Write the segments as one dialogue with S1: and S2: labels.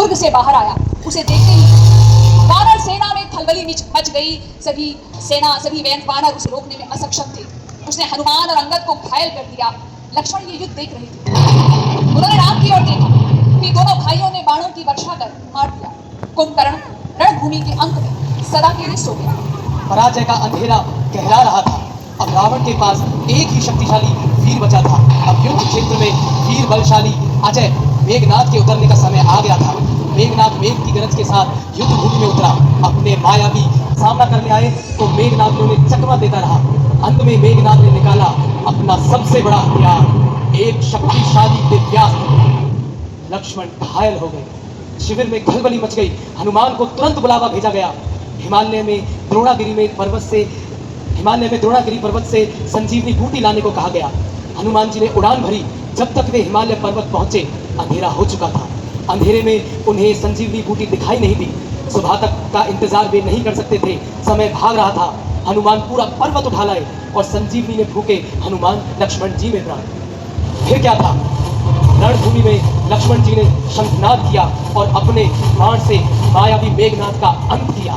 S1: दुर्ग से बाहर आया। उसे देखते ही वानर सेना में खलबली मच गई। सभी वानर उसे रोकने में असक्षम थे। उसने हनुमान और अंगद को घायल कर दिया। लक्ष्मण ये युद्ध देख रहे थे। उन्होंने राम की ओर देखा कि दोनों भाइयों ने बाणों की वर्षा कर मार दिया। कुंभकर्ण रणभूमि के अंत में सदा के लिए सो गया।
S2: पराजय का अंधेरा गहरा रहा था। अब रावण के पास एक ही शक्तिशाली वीर बचा था। अब युद्ध क्षेत्र में वीर बलशाली अजय मेघनाद के उतरने का समय आ गया था। मेघनाद मेघ की गरज के साथ युद्ध भूमि में उतरा। अपने मायावी सामना करने आए तो मेघनाद ने उन्हें चकमा देता रहा। अंत में मेघनाद ने निकाला अपना सबसे बड़ा हथियार, एक शक्तिशाली दिव्यास्त्र। लक्ष्मण घायल हो गए। शिविर में खलबली मच गई। हनुमान को तुरंत बुलावा भेजा गया। हिमालय में द्रोणागिरी पर्वत से संजीवनी बूटी लाने को कहा गया। हनुमान जी ने उड़ान भरी। जब तक वे हिमालय पर्वत पहुंचे अंधेरा हो चुका था। अंधेरे में उन्हें संजीवनी बूटी दिखाई नहीं दी। सुबह तक का इंतजार वे नहीं कर सकते थे। समय भाग रहा था। हनुमान पूरा पर्वत उठा लाए और संजीवनी में फूके हनुमान लक्ष्मण जी में प्राण। फिर क्या था? रणभूमि में लक्ष्मण जी ने शंखनाद किया और अपने बाण से मायावी मेघनाद का अंत किया।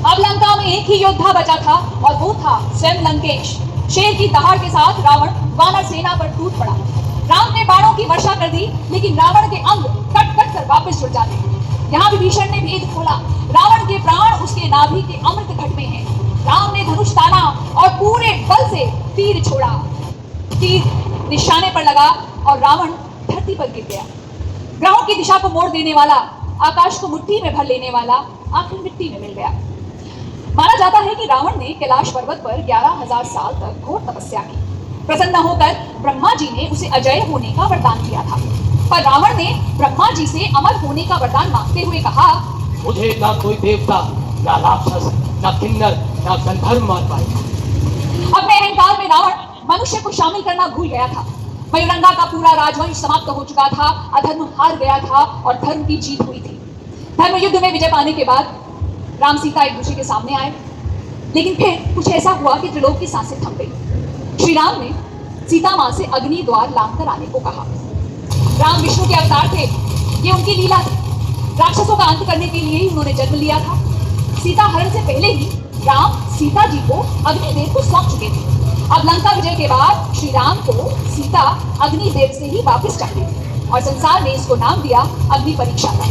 S1: अब लंका में एक ही योद्धा बचा था और वो था स्वयं लंकेश। शेर की दहाड़ के साथ रावण वानर सेना पर टूट पड़ा। राम ने बाणों की वर्षा कर दी, लेकिन रावण के अंग कट कट कर वापस जुड़ जाते। यहाँ विभीषण ने भेद खोला। रावण के प्राण उसके नाभि के अमृत घट में हैं। राम ने धनुष ताना और पूरे बल से तीर छोड़ा। तीर निशाने पर लगा और रावण धरती पर गिर गया। ग्रहों की दिशा को मोड़ देने वाला, आकाश को मुट्ठी में भर लेने वाला आखिर मिट्टी में मिल गया। माना जाता है कि रावण ने कैलाश पर्वत पर 11,000 साल तक घोर तपस्या की। प्रसन्न होकर ब्रह्मा जी ने उसे अजय होने का वरदान दिया था। पर रावण ने ब्रह्मा जी से अमर होने का वरदान मांगते हुए कहा,
S2: मुझे ना कोई देवता, ना राक्षस, ना किन्नर, ना गंधर्व मार पाए।
S1: अपने अहंकार में रावण मनुष्य को शामिल करना भूल गया था। मयूरंगा का पूरा राजवंश समाप्त हो चुका था। अधर्म हार गया था और धर्म की जीत हुई थी। धर्म युद्ध में विजय पाने के बाद राम सीता एक दूसरे के सामने आए, लेकिन फिर कुछ ऐसा हुआ कि त्रिलोक की सांसें थम गई। श्री राम ने सीता मां से अग्नि द्वार लांघ कर आने को कहा। राम विष्णु के अवतार थे, ये उनकी लीला थी। राक्षसों का अंत करने के लिए ही उन्होंने जन्म लिया था। सीता हरण से पहले ही राम सीता जी को अग्निदेव को सौंप चुके थे। अब लंका विजय के बाद श्री राम को सीता अग्निदेव से ही वापस चाहती थी और संसार ने इसको नाम दिया अग्नि परीक्षा का।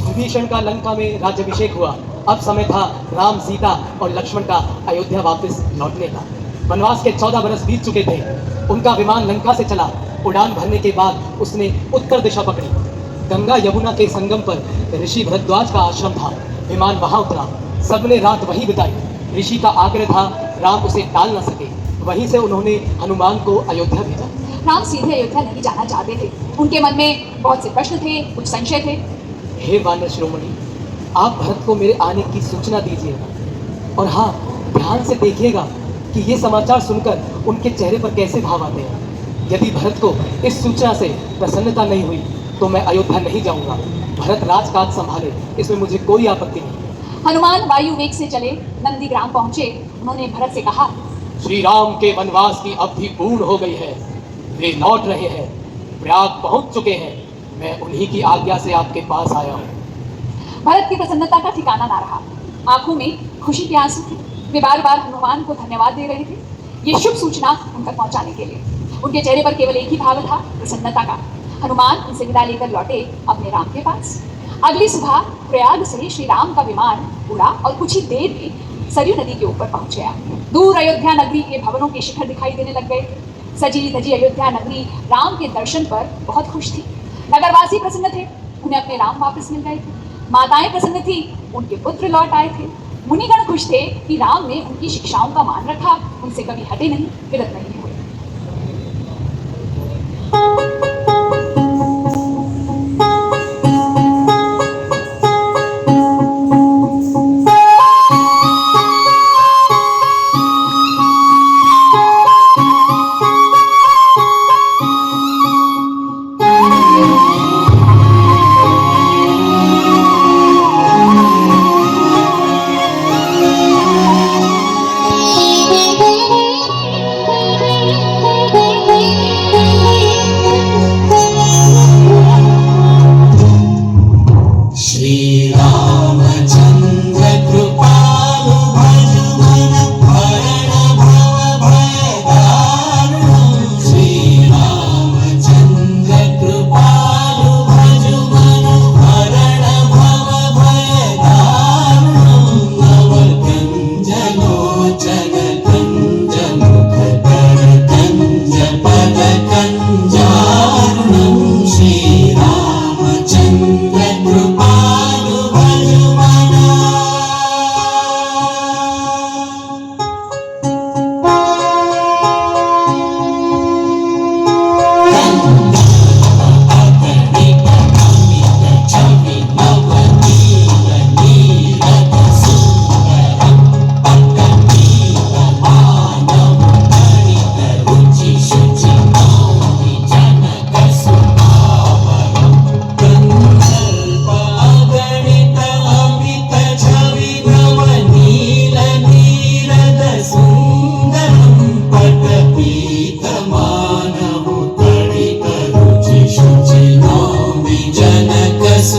S2: विभीषण का लंका में राज्याभिषेक हुआ। अब समय था राम, सीता और लक्ष्मण का अयोध्या वापस लौटने का। वनवास के 14 बरस बीत चुके थे। उनका विमान लंका से चला। उड़ान भरने के बाद उसने उत्तर दिशा पकड़ी। गंगा यमुना के संगम पर ऋषि भरद्वाज का आश्रम था। विमान वहां उतरा। सबने रात वहीं बिताई। ऋषि का आग्रह था, राम उसे टाल न सके। वहीं से उन्होंने हनुमान को अयोध्या भेजा।
S1: राम सीधे अयोध्या नहीं जाना चाहते थे। उनके मन में बहुत से प्रश्न थे, कुछ संशय थे।
S2: हे वानर शिरोमणि, आप भरत को मेरे आने की सूचना दीजिएगा। और हाँ, ध्यान से देखिएगा कि ये समाचार सुनकर उनके चेहरे पर कैसे भाव आते हैं। यदि भरत को इस सूचना से प्रसन्नता नहीं हुई तो मैं अयोध्या नहीं जाऊंगा। भरत राजकाज संभाले, इसमें मुझे कोई आपत्ति नहीं।
S1: हनुमान वायु वेग से चले, नंदीग्राम पहुंचे। उन्होंने भरत से कहा,
S2: श्री राम के वनवास की अवधि पूर्ण हो गई है। वे लौट रहे हैं, प्रयाग पहुंच चुके हैं। मैं उन्हीं की आज्ञा से आपके पास आया हूँ।
S1: भरत की प्रसन्नता का ठिकाना ना रहा। आंखों में खुशी के आंसू थे। वे बार बार हनुमान को धन्यवाद दे रहे थे, ये शुभ सूचना उन तक पहुंचाने के लिए। उनके चेहरे पर केवल एक ही भाव था, प्रसन्नता का। हनुमान उनसे विदा लेकर लौटे अपने राम के पास। अगली सुबह प्रयाग से श्री राम का विमान उड़ा और कुछ ही देर में सरयू नदी के ऊपर पहुंच गया। दूर अयोध्या नगरी के भवनों के शिखर दिखाई देने लग गए। सजी धजी अयोध्या नगरी राम के दर्शन पर बहुत खुश थी। नगरवासी प्रसन्न थे, उन्हें अपने राम वापस मिल गए थे। माताएं प्रसन्न थी, उनके पुत्र लौट आए थे। मुनिगण खुश थे कि राम ने उनकी शिक्षाओं का मान रखा, उनसे कभी हटे नहीं, विरत नहीं हुए।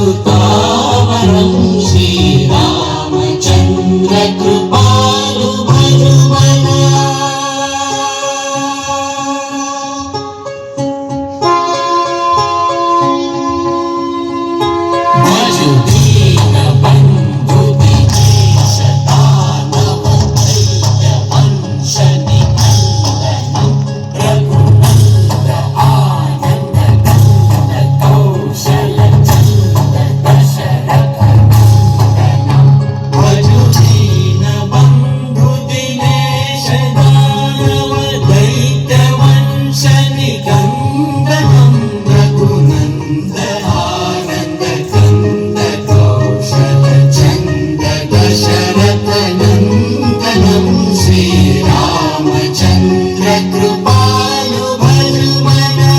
S3: सुतावरं श्रीरामचन्द्र कृपालु भजुमना भजु दीनबन्धु दिनेश दानव दैत्य वंश निकन्दनं रघुनन्द आनन्द गन्ध कौशल चन्द्र दशरथ नन्दनं भजु दीनबन्धु दिनेश दानव दैत्य वंश निकन्दनं रघुनन्द आनन्द गन्ध कौशल चन्द्र दशरथ नन्दनं श्रीरामचन्द्र कृपालु भजुमना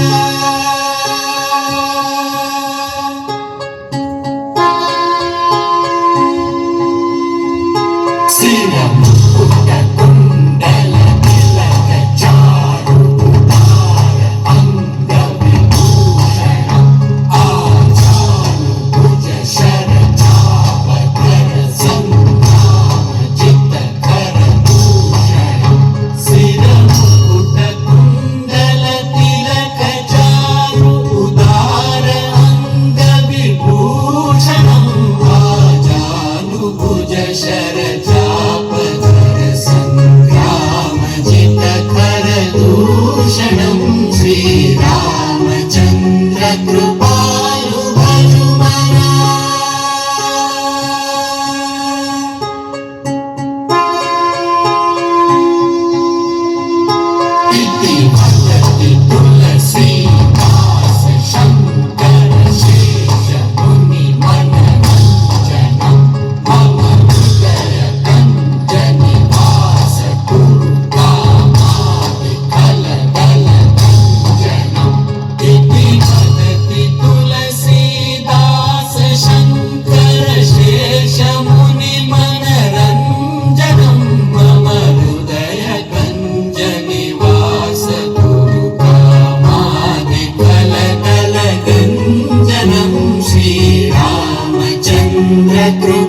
S3: शिरमुकुट कुण्डल तिलक चारु उदार अंग विभूषणम् आजानुभुज शरचाप कर संग्राम जित कर दूषणम् शिरमुकुट कुण्डल तिलक चारु उदार अंग विभूषणम् आजानुभुज शरचाप कर संग्राम जित कर दूषणं श्रीरामचन्द्र कृपालु भजुमना इति वदति तुलसीदास शङ्कर शेष मुनि मनरञ्जनं मम हृदय कञ्ज निवास कुरु कामादि कलकलकञ्जनम् इति वदति तुलसीदास शङ्कर शेष मुनि मनरञ्जनं मम हृदय कञ्ज निवास कुरु कामादि कलकलकञ्जनं श्रीरामचन्द्र कृपालु